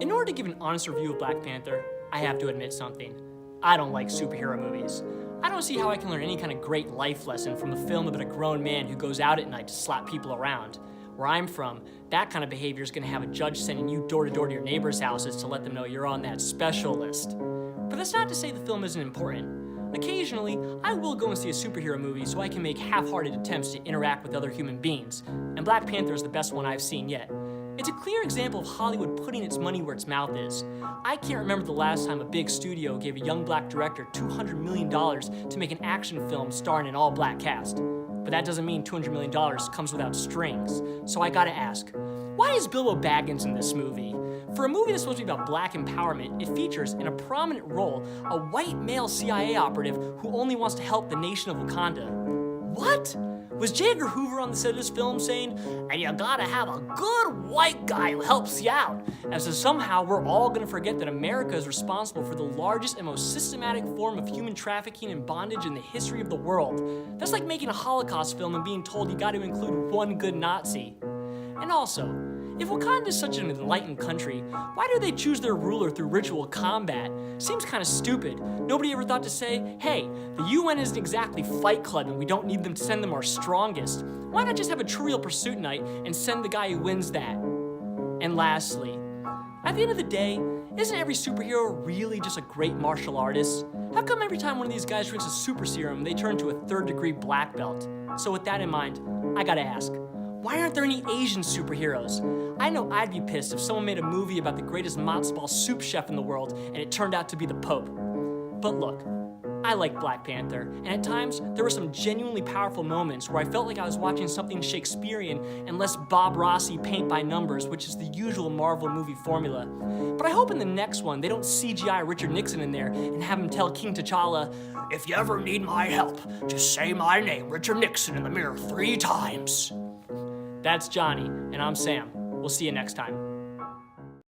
In order to give an honest review of Black Panther, I have to admit something. I don't like superhero movies. I don't see how I can learn any kind of great life lesson from a film about a grown man who goes out at night to slap people around. Where I'm from, that kind of behavior is going to have a judge sending you door to door to your neighbors' houses to let them know you're on that special list. But that's not to say the film isn't important. Occasionally, I will go and see a superhero movie so I can make half-hearted attempts to interact with other human beings, and Black Panther is the best one I've seen yet. It's a clear example of Hollywood putting its money where its mouth is. I can't remember the last time a big studio gave a young black director $200 million to make an action film starring an all-black cast. But that doesn't mean $200 million comes without strings. So I gotta ask, why is Bilbo Baggins in this movie? For a movie that's supposed to be about black empowerment, it features, in a prominent role, a white male CIA operative who only wants to help the nation of Wakanda. What? Was J. Edgar Hoover on the set of this film saying, and you gotta have a good white guy who helps you out, as if somehow we're all gonna forget that America is responsible for the largest and most systematic form of human trafficking and bondage in the history of the world? That's like making a Holocaust film and being told you gotta include one good Nazi. And also, if Wakanda is such an enlightened country, why do they choose their ruler through ritual combat? Seems kind of stupid. Nobody ever thought to say, hey, the UN isn't exactly Fight Club and we don't need them to send them our strongest. Why not just have a Trivial Pursuit night and send the guy who wins that? And lastly, at the end of the day, isn't every superhero really just a great martial artist? How come every time one of these guys drinks a super serum, they turn to a third-degree black belt? So with that in mind, I gotta ask, why aren't there any Asian superheroes? I know I'd be pissed if someone made a movie about the greatest matzo ball soup chef in the world and it turned out to be the Pope. But look, I like Black Panther, and at times there were some genuinely powerful moments where I felt like I was watching something Shakespearean and less Bob Rossi paint by numbers, which is the usual Marvel movie formula. But I hope in the next one they don't CGI Richard Nixon in there and have him tell King T'Challa, if you ever need my help, just say my name, Richard Nixon, in the mirror 3 times. That's Johnny, and I'm Sam. We'll see you next time.